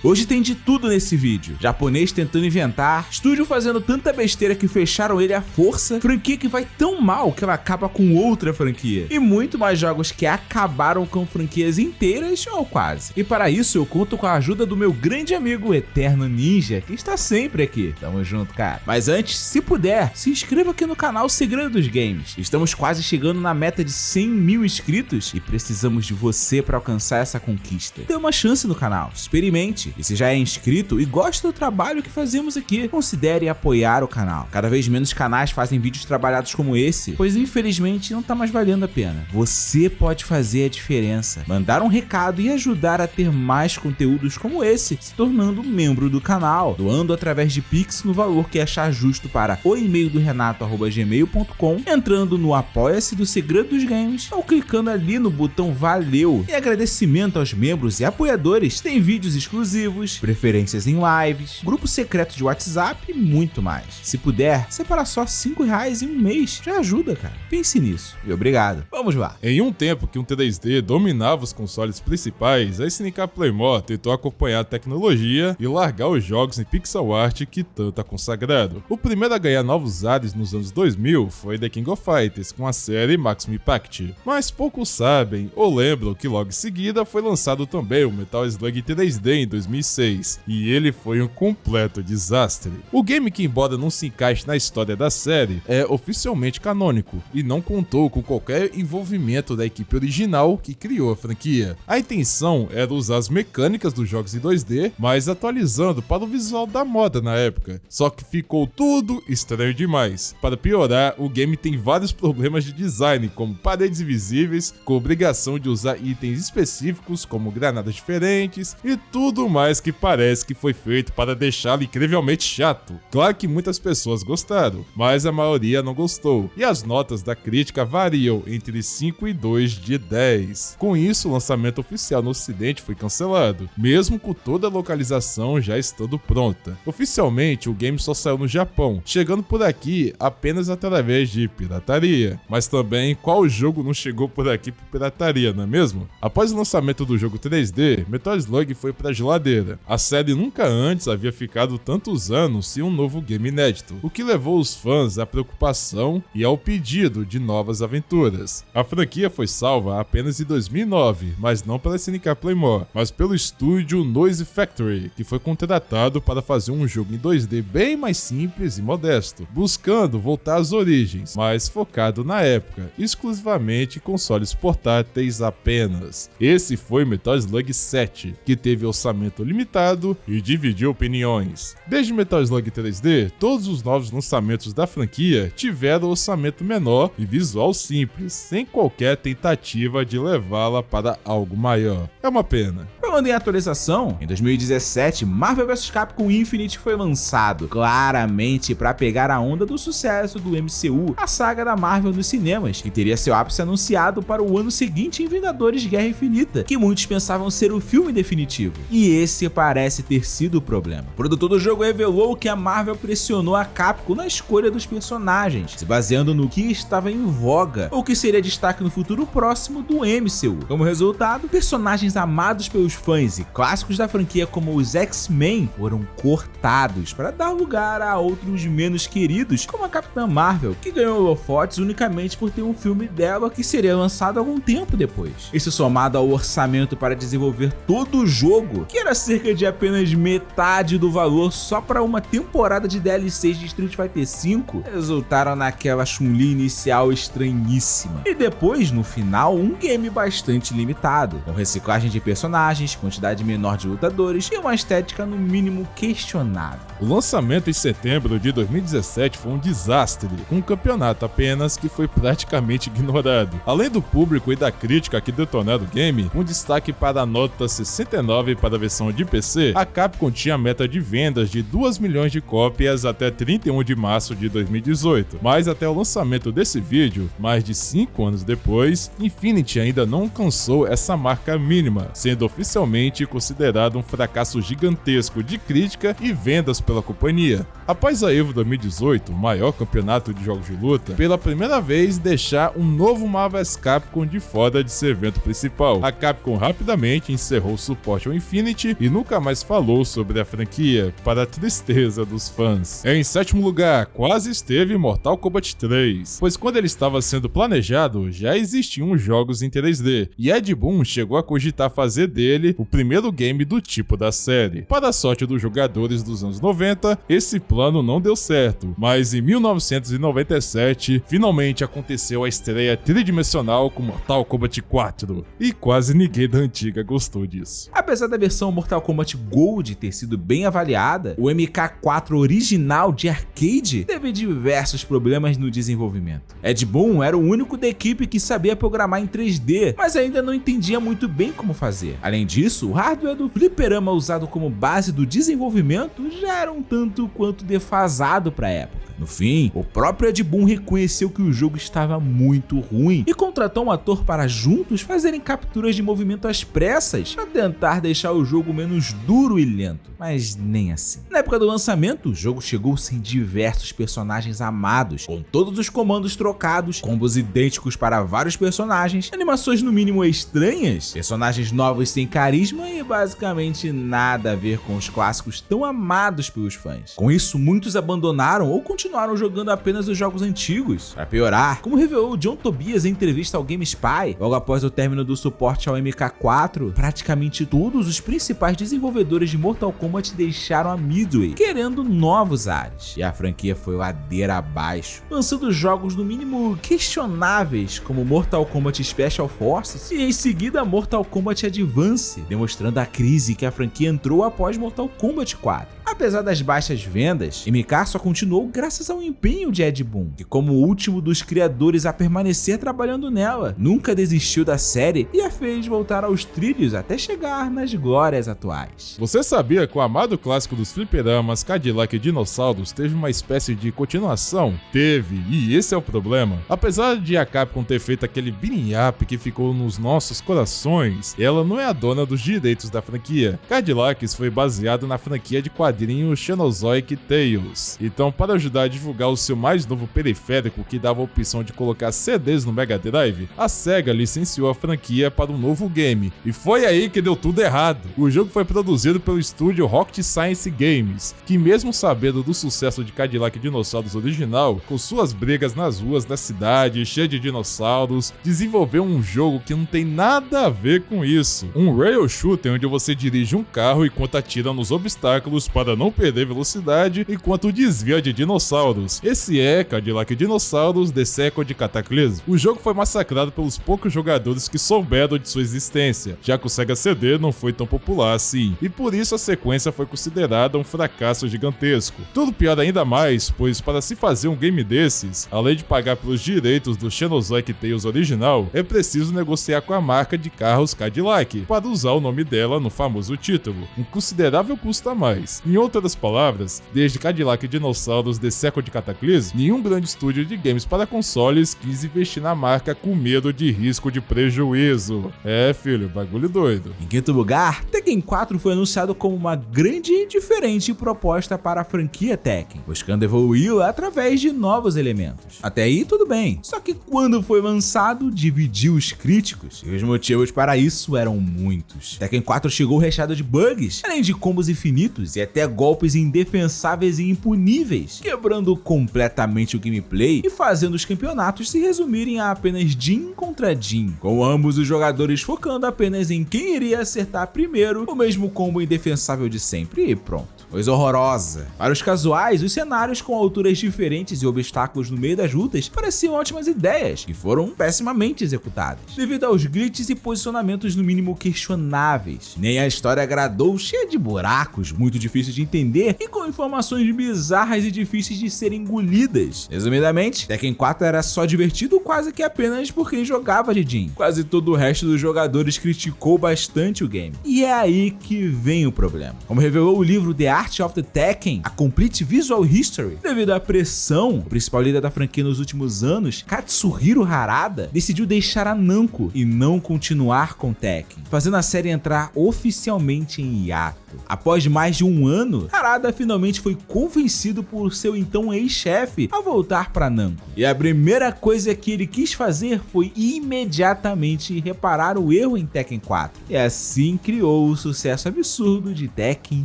Hoje tem de tudo nesse vídeo: japonês tentando inventar, estúdio fazendo tanta besteira que fecharam ele à força, franquia que vai tão mal que ela acaba com outra franquia, e muito mais jogos que acabaram com franquias inteiras ou quase. E para isso eu conto com a ajuda do meu grande amigo Eterno Ninja, que está sempre aqui. Tamo junto, cara. Mas antes, se puder, se inscreva aqui no canal Segredo dos Games. Estamos quase chegando na meta de 100 mil inscritos e precisamos de você para alcançar essa conquista. Dê uma chance no canal, experimente. E se já é inscrito e gosta do trabalho que fazemos aqui, considere apoiar o canal. Cada vez menos canais fazem vídeos trabalhados como esse, pois infelizmente não tá mais valendo a pena. Você pode fazer a diferença, mandar um recado e ajudar a ter mais conteúdos como esse, se tornando membro do canal, doando através de Pix no valor que achar justo para o e-mail do renato@gmail.com, entrando no Apoia-se do Segredo dos Games ou clicando ali no botão Valeu. E agradecimento aos membros e apoiadores, tem vídeos exclusivos, preferências em lives, grupo secreto de WhatsApp e muito mais. Se puder, separar só R$5 em um mês já ajuda, cara. Pense nisso. E obrigado. Vamos lá. Em um tempo que um 3D dominava os consoles principais, a SNK Playmore tentou acompanhar a tecnologia e largar os jogos em pixel art que tanto é consagrado. O primeiro a ganhar novos ares nos anos 2000 foi The King of Fighters, com a série Maximum Impact. Mas poucos sabem ou lembram que logo em seguida foi lançado também o Metal Slug 3D em 2006, e ele foi um completo desastre. O game, que embora não se encaixe na história da série, é oficialmente canônico e não contou com qualquer envolvimento da equipe original que criou a franquia. A intenção era usar as mecânicas dos jogos em 2D, mas atualizando para o visual da moda na época, só que ficou tudo estranho demais. Para piorar, o game tem vários problemas de design, como paredes invisíveis, com obrigação de usar itens específicos como granadas diferentes e tudo mais que parece que foi feito para deixá-lo incrivelmente chato. Claro que muitas pessoas gostaram, mas a maioria não gostou, e as notas da crítica variam entre 5 e 2 de 10. Com isso, o lançamento oficial no ocidente foi cancelado, mesmo com toda a localização já estando pronta. Oficialmente, o game só saiu no Japão, chegando por aqui apenas através de pirataria. Mas também, qual jogo não chegou por aqui por pirataria, não é mesmo? Após o lançamento do jogo 3D, Metal Slug foi pra geladeira. A série nunca antes havia ficado tantos anos sem um novo game inédito, o que levou os fãs à preocupação e ao pedido de novas aventuras. A franquia foi salva apenas em 2009, mas não pela SNK Playmore, mas pelo estúdio Noise Factory, que foi contratado para fazer um jogo em 2D bem mais simples e modesto, buscando voltar às origens, mas focado na época, exclusivamente em consoles portáteis apenas. Esse foi Metal Slug 7, que teve orçamento limitado e dividiu opiniões. Desde Metal Slug 3D, todos os novos lançamentos da franquia tiveram orçamento menor e visual simples, sem qualquer tentativa de levá-la para algo maior. É uma pena. Falando em atualização, em 2017, Marvel vs Capcom Infinite foi lançado, claramente para pegar a onda do sucesso do MCU, a saga da Marvel nos cinemas, que teria seu ápice anunciado para o ano seguinte em Vingadores Guerra Infinita, que muitos pensavam ser o filme definitivo. E esse parece ter sido o problema. O produtor do jogo revelou que a Marvel pressionou a Capcom na escolha dos personagens, se baseando no que estava em voga, ou que seria destaque no futuro próximo do MCU. Como resultado, personagens amados pelos fãs e clássicos da franquia como os X-Men foram cortados para dar lugar a outros menos queridos, como a Capitã Marvel, que ganhou holofotes unicamente por ter um filme dela que seria lançado algum tempo depois. Isso somado ao orçamento para desenvolver todo o jogo, que era cerca de apenas metade do valor só para uma temporada de DLCs de Street Fighter V, resultaram naquela Chun-Li inicial estranhíssima. E depois, no final, um game bastante limitado, com reciclagem de personagens, quantidade menor de lutadores e uma estética no mínimo questionável. O lançamento em setembro de 2017 foi um desastre, com um campeonato apenas que foi praticamente ignorado. Além do público e da crítica que detonaram o game, um destaque para a nota 69 para a versão de PC, a Capcom tinha a meta de vendas de 2 milhões de cópias até 31 de março de 2018, mas até o lançamento desse vídeo, mais de 5 anos depois, Infinity ainda não alcançou essa marca mínima, sendo oficialmente considerado um fracasso gigantesco de crítica e vendas pela companhia. Após a EVO 2018, o maior campeonato de jogos de luta, pela primeira vez deixar um novo Marvel vs Capcom de fora de seu evento principal. A Capcom rapidamente encerrou o suporte ao Infinity nome e nunca mais falou sobre a franquia, para a tristeza dos fãs. Em sétimo lugar, quase esteve Mortal Kombat 3, pois quando ele estava sendo planejado, já existiam jogos em 3D, e Ed Boon chegou a cogitar fazer dele o primeiro game do tipo da série. Para a sorte dos jogadores dos anos 90, esse plano não deu certo, mas em 1997, finalmente aconteceu a estreia tridimensional com Mortal Kombat 4, e quase ninguém da antiga gostou disso. Apesar da versão Mortal Kombat Gold ter sido bem avaliada, o MK4 original de arcade teve diversos problemas no desenvolvimento. Ed Boon era o único da equipe que sabia programar em 3D, mas ainda não entendia muito bem como fazer. Além disso, o hardware do fliperama usado como base do desenvolvimento já era um tanto quanto defasado para a época. No fim, o próprio Ed Boon reconheceu que o jogo estava muito ruim e contratou um ator para juntos fazerem capturas de movimento às pressas para tentar deixar o jogo menos duro e lento, mas nem assim. Na época do lançamento, o jogo chegou sem diversos personagens amados, com todos os comandos trocados, combos idênticos para vários personagens, animações no mínimo estranhas, personagens novos sem carisma e basicamente nada a ver com os clássicos tão amados pelos fãs. Com isso, muitos abandonaram ou continuaram jogando apenas os jogos antigos. Para piorar, como revelou John Tobias em entrevista ao GameSpy, logo após o término do suporte ao MK4, praticamente todos os principais desenvolvedores de Mortal Kombat deixaram a Midway, querendo novos ares, e a franquia foi ladeira abaixo, lançando jogos no mínimo questionáveis como Mortal Kombat Special Forces e em seguida Mortal Kombat Advance, demonstrando a crise que a franquia entrou após Mortal Kombat 4. Apesar das baixas vendas, MK só continuou graças ao empenho de Ed Boon, que como o último dos criadores a permanecer trabalhando nela, nunca desistiu da série e a fez voltar aos trilhos até chegar nas glórias atuais. Você sabia que o amado clássico dos fliperamas Cadillac Dinossauros teve uma espécie de continuação? Teve, e esse é o problema. Apesar de a Capcom ter feito aquele beating up que ficou nos nossos corações, ela não é a dona dos direitos da franquia. Cadillacs foi baseado na franquia de quadrinhos Xenozoic Tales. Então, para ajudar a divulgar o seu mais novo periférico que dava a opção de colocar CDs no Mega Drive, a SEGA licenciou a franquia para um novo game. E foi aí que deu tudo errado. O jogo foi produzido pelo estúdio Rocket Science Games, que mesmo sabendo do sucesso de Cadillac Dinossauros original, com suas brigas nas ruas da cidade, cheia de dinossauros, desenvolveu um jogo que não tem nada a ver com isso. Um rail shooter onde você dirige um carro enquanto atira nos obstáculos para não perder velocidade enquanto desvia de dinossauros. Esse é Cadillac Dinossauros The Second Cataclysm. O jogo foi massacrado pelos poucos jogadores que souberam de sua existência, já que o Sega CD não foi tão popular assim, e por isso a sequência foi considerada um fracasso gigantesco. Tudo pior ainda mais, pois para se fazer um game desses, além de pagar pelos direitos do Xenozoic Tales original, é preciso negociar com a marca de carros Cadillac, para usar o nome dela no famoso título, um considerável custo a mais. Em outras palavras, desde Cadillac Dinossauros The Second Cataclysm, nenhum grande estúdio de games para consoles quis investir na marca com medo de risco de prejuízo. É, filho, bagulho doido. Em quinto lugar, Tekken 4 foi anunciado como uma grande e diferente proposta para a franquia Tekken, buscando evoluí-la através de novos elementos. Até aí tudo bem, só que quando foi lançado, dividiu os críticos, e os motivos para isso eram muitos. Tekken 4 chegou recheado de bugs, além de combos infinitos e até golpes indefensáveis e impuníveis, quebrando completamente o gameplay e fazendo os campeonatos se resumirem a apenas Jin contra Jin, com ambos os jogadores focando apenas em quem iria acertar primeiro o mesmo combo indefensável de sempre e pronto. Coisa horrorosa. Para os casuais, os cenários com alturas diferentes e obstáculos no meio das lutas pareciam ótimas ideias, que foram pessimamente executadas, devido aos glitches e posicionamentos no mínimo questionáveis. Nem a história agradou, cheia de buracos, muito difíceis de entender e com informações bizarras e difíceis de serem engolidas. Resumidamente, Tekken 4 era só divertido quase que apenas por quem jogava de Jin. Quase todo o resto dos jogadores criticou bastante o game. E é aí que vem o problema. Como revelou o livro The Art of the Tekken, A Complete Visual History, devido à pressão, o principal líder da franquia nos últimos anos, Katsuhiro Harada, decidiu deixar a Namco e não continuar com Tekken, fazendo a série entrar oficialmente em hiato. Após mais de um ano, ano, Harada finalmente foi convencido por seu então ex-chefe a voltar para Namco. E a primeira coisa que ele quis fazer foi imediatamente reparar o erro em Tekken 4. E assim criou o sucesso absurdo de Tekken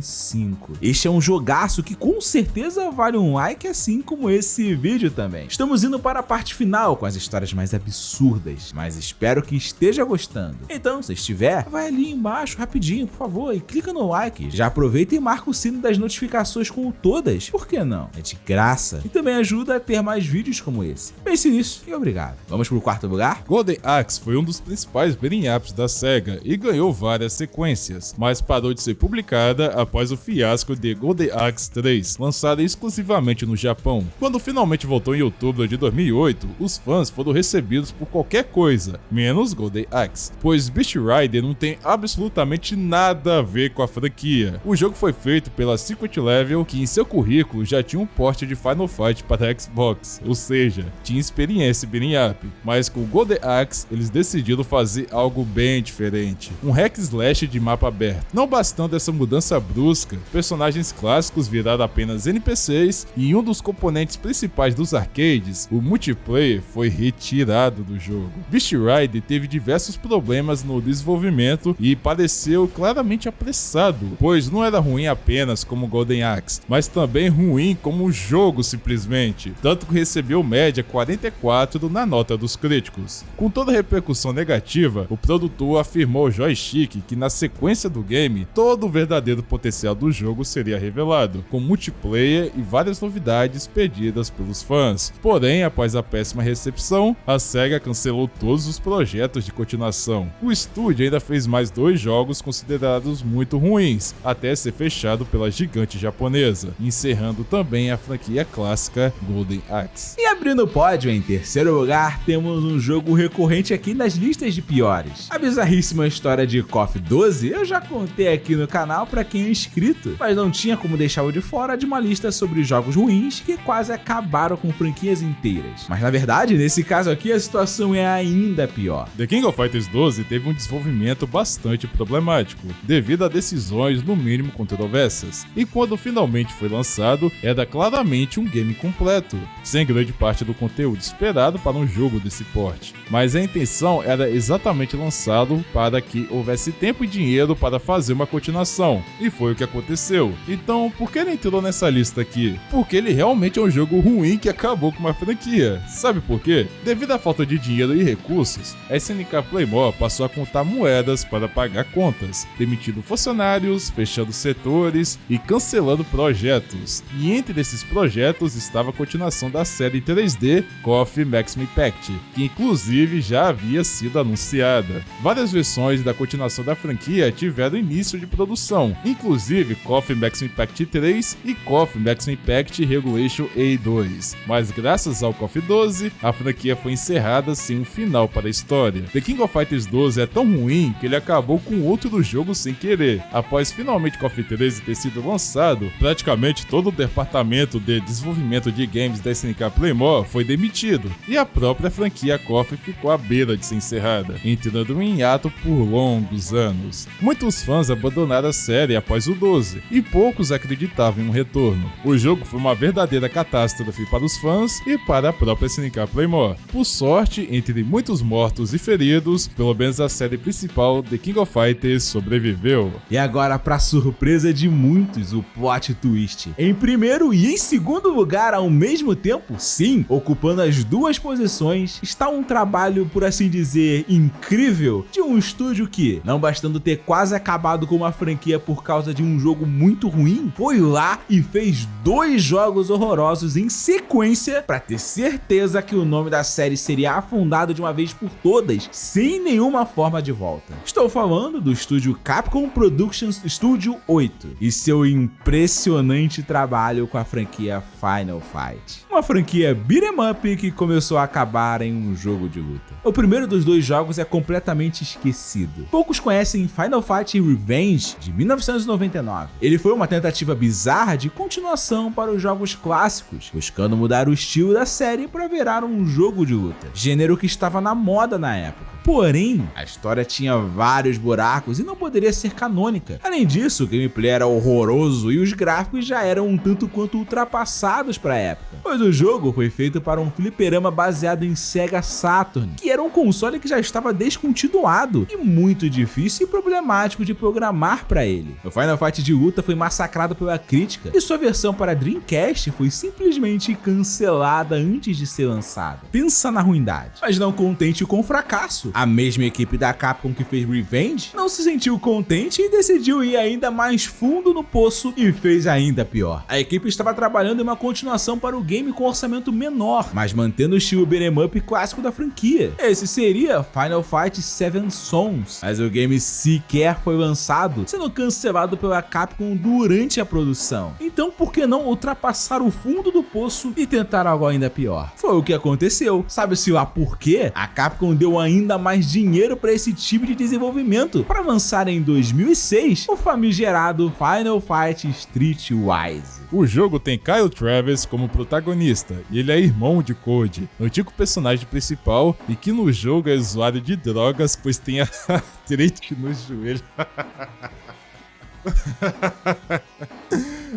5. Este é um jogaço que com certeza vale um like, assim como esse vídeo também. Estamos indo para a parte final com as histórias mais absurdas, mas espero que esteja gostando. Então, se estiver, vai ali embaixo rapidinho, por favor, e clica no like. Já aproveita e marca o sino das notificações com todas, por que não? É de graça e também ajuda a ter mais vídeos como esse. Pense nisso e obrigado. Vamos pro quarto lugar? Golden Axe foi um dos principais beat'em ups da SEGA e ganhou várias sequências, mas parou de ser publicada após o fiasco de Golden Axe 3, lançada exclusivamente no Japão. Quando finalmente voltou em outubro de 2008, os fãs foram recebidos por qualquer coisa, menos Golden Axe, pois Beast Rider não tem absolutamente nada a ver com a franquia. O jogo foi feito pela Secret Level, que em seu currículo já tinha um porte de Final Fight para Xbox, ou seja, tinha experiência em beat'em up, mas com Golden Axe eles decidiram fazer algo bem diferente, um hack slash de mapa aberto. Não bastando essa mudança brusca, personagens clássicos viraram apenas NPCs e um dos componentes principais dos arcades, o multiplayer, foi retirado do jogo. Beast Rider teve diversos problemas no desenvolvimento e pareceu claramente apressado, pois não era ruim apenas como Golden Axe, mas também ruim como jogo simplesmente, tanto que recebeu média 44 na nota dos críticos. Com toda a repercussão negativa, o produtor afirmou ao Joystick que na sequência do game, todo o verdadeiro potencial do jogo seria revelado, com multiplayer e várias novidades pedidas pelos fãs. Porém, após a péssima recepção, a SEGA cancelou todos os projetos de continuação. O estúdio ainda fez mais 2 jogos considerados muito ruins, até ser fechado pela gigante japonesa, encerrando também a franquia clássica Golden Axe. E abrindo o pódio, em terceiro lugar, temos um jogo recorrente aqui nas listas de piores. A bizarríssima história de KOF 12 eu já contei aqui no canal para quem é inscrito, mas não tinha como deixá-lo de fora de uma lista sobre jogos ruins que quase acabaram com franquias inteiras. Mas na verdade, nesse caso aqui, a situação é ainda pior. The King of Fighters 12 teve um desenvolvimento bastante problemático, devido a decisões no mínimo controversas, e quando finalmente foi lançado, era claramente um game completo, sem grande parte do conteúdo esperado para um jogo desse porte. Mas a intenção era exatamente lançá-lo para que houvesse tempo e dinheiro para fazer uma continuação, e foi o que aconteceu. Então, por que ele entrou nessa lista aqui? Porque ele realmente é um jogo ruim que acabou com uma franquia. Sabe por quê? Devido à falta de dinheiro e recursos, a SNK Playmore passou a contar moedas para pagar contas, demitindo funcionários, fechando setores e cancelando projetos. E entre esses projetos estava a continuação da série 3D KOF Maximum Impact, que inclusive já havia sido anunciada. Várias versões da continuação da franquia tiveram início de produção, inclusive KOF Maximum Impact 3 e KOF Maximum Impact Regulation A2, mas graças ao KOF 12, a franquia foi encerrada sem um final para a história. The King of Fighters 12 é tão ruim que ele acabou com outro jogo sem querer. Após finalmente KOF 13 ter sido lançado, praticamente todo o departamento de desenvolvimento de games da SNK Playmore foi demitido, e a própria franquia KOF ficou à beira de ser encerrada, entrando em hiato por longos anos. Muitos fãs abandonaram a série após o 12, e poucos acreditavam em um retorno. O jogo foi uma verdadeira catástrofe para os fãs e para a própria SNK Playmore. Por sorte, entre muitos mortos e feridos, pelo menos a série principal The King of Fighters sobreviveu. E agora, para surpresa de muitos, o plot twist. Em primeiro e em segundo lugar ao mesmo tempo, sim, ocupando as 2 posições, está um trabalho, por assim dizer, incrível de um estúdio que, não bastando ter quase acabado com uma franquia por causa de um jogo muito ruim, foi lá e fez 2 jogos horrorosos em sequência para ter certeza que o nome da série seria afundado de uma vez por todas, sem nenhuma forma de volta. Estou falando do estúdio Capcom Productions Studio 8 e seu impressionante trabalho com a franquia Final Fight. Uma franquia beat'em up que começou a acabar em um jogo de luta. O primeiro dos 2 jogos é completamente esquecido. Poucos conhecem Final Fight Revenge, de 1999. Ele foi uma tentativa bizarra de continuação para os jogos clássicos, buscando mudar o estilo da série para virar um jogo de luta, gênero que estava na moda na época. Porém, a história tinha vários buracos e não poderia ser canônica. Além disso, o gameplay era horroroso e os gráficos já eram um tanto quanto ultrapassados para a época, pois o jogo foi feito para um fliperama baseado em Sega Saturn, que era um console que já estava descontinuado e muito difícil e problemático de programar para ele. O Final Fight de luta foi massacrado pela crítica e sua versão para Dreamcast foi simplesmente cancelada antes de ser lançada. Pensa na ruindade. Mas não contente com o fracasso, a mesma equipe da Capcom que fez Revenge não se sentiu contente e decidiu ir ainda mais fundo no poço e fez ainda pior. A equipe estava trabalhando em uma continuação para o game com orçamento menor, mas mantendo o estilo beat'em up clássico da franquia. Esse seria Final Fight 7 Sons, mas o game sequer foi lançado, sendo cancelado pela Capcom durante a produção. Então por que não ultrapassar o fundo do poço e tentar algo ainda pior? Foi o que aconteceu. Sabe-se lá por quê? A Capcom deu ainda mais dinheiro para esse tipo de desenvolvimento para lançar em 2006 o famigerado Final Fight Streetwise. O jogo tem Kyle Travis como protagonista e ele é irmão de Code, antigo personagem principal e que no jogo é usuário de drogas, pois tem artrite no joelho.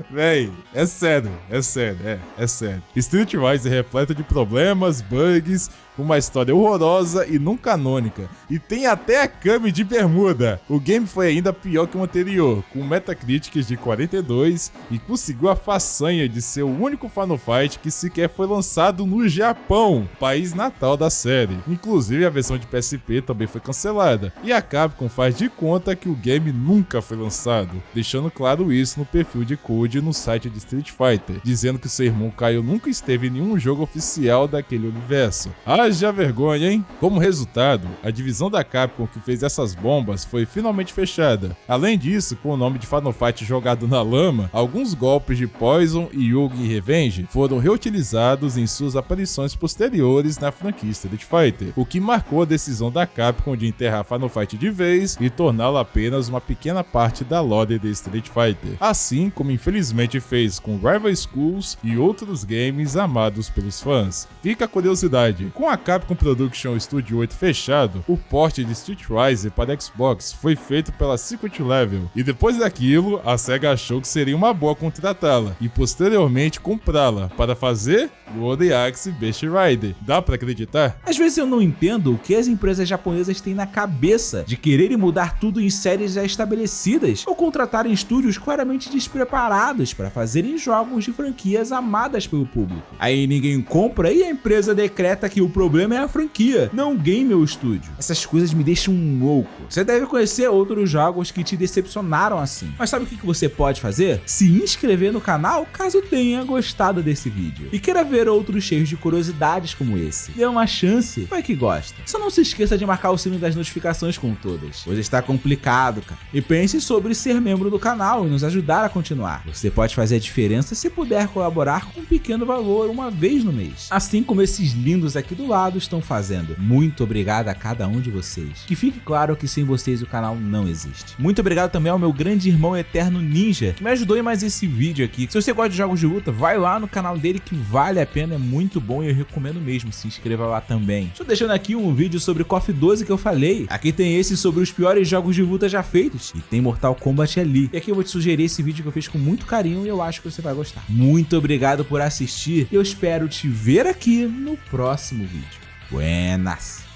Véi, é sério. Streetwise é repleto de problemas, bugs, uma história horrorosa e não canônica. E tem até a Kami de bermuda. O game foi ainda pior que o anterior, com Metacritic de 42 e conseguiu a façanha de ser o único Final Fight que sequer foi lançado no Japão, país natal da série. Inclusive a versão de PSP também foi cancelada. E a Capcom faz de conta que o game nunca foi lançado, deixando claro isso no perfil de Code no site de Street Fighter, dizendo que seu irmão Kyle nunca esteve em nenhum jogo oficial daquele universo. Haja vergonha, hein? Como resultado, a divisão da Capcom que fez essas bombas foi finalmente fechada. Além disso, com o nome de Final Fight jogado na lama, alguns golpes de Poison, Yugi e Revenge foram reutilizados em suas aparições posteriores na franquia Street Fighter, o que marcou a decisão da Capcom de enterrar Final Fight de vez e torná-lo apenas uma pequena parte da lore de Street Fighter, assim como infelizmente fez com Rival Schools e outros games amados pelos fãs. Fica a curiosidade, com a Capcom Production Studio 8 fechado, o port de Streetwise para Xbox foi feito pela Secret Level, e depois daquilo, a SEGA achou que seria uma boa contratá-la e posteriormente comprá-la para fazer Golden Axe Beast Rider. Dá pra acreditar? Às vezes eu não entendo o que as empresas japonesas têm na cabeça de quererem mudar tudo em séries já estabelecidas ou contratarem estúdios claramente despreparados para fazerem jogos de franquias amadas pelo público. Aí ninguém compra e a empresa decreta que o problema é a franquia, não o game ou o estúdio. Essas coisas me deixam louco. Você deve conhecer outros jogos que te decepcionaram assim. Mas sabe o que você pode fazer? Se inscrever no canal caso tenha gostado desse vídeo e queira ver outros cheios de curiosidades como esse. Dê uma chance, vai que gosta. Só não se esqueça de marcar o sino das notificações com todas. Hoje está complicado, cara. E pense sobre ser membro do canal e nos ajudar a continuar. Você pode fazer a diferença se puder colaborar com um pequeno valor uma vez no mês. Assim como esses lindos aqui do lado estão fazendo. Muito obrigado a cada um de vocês. Que fique claro que sem vocês o canal não existe. Muito obrigado também ao meu grande irmão Eterno Ninja, que me ajudou em mais esse vídeo aqui. Se você gosta de jogos de luta, vai lá no canal dele que vale a pena, é muito bom e eu recomendo mesmo, se inscreva lá também. Estou deixando aqui um vídeo sobre KOF 12 que eu falei. Aqui tem esse sobre os piores jogos de luta já feitos e tem Mortal Kombat ali. E aqui eu vou te sugerir esse vídeo que eu fiz com muito carinho e eu acho que você vai gostar. Muito obrigado por assistir e eu espero te ver aqui no próximo vídeo. Buenas!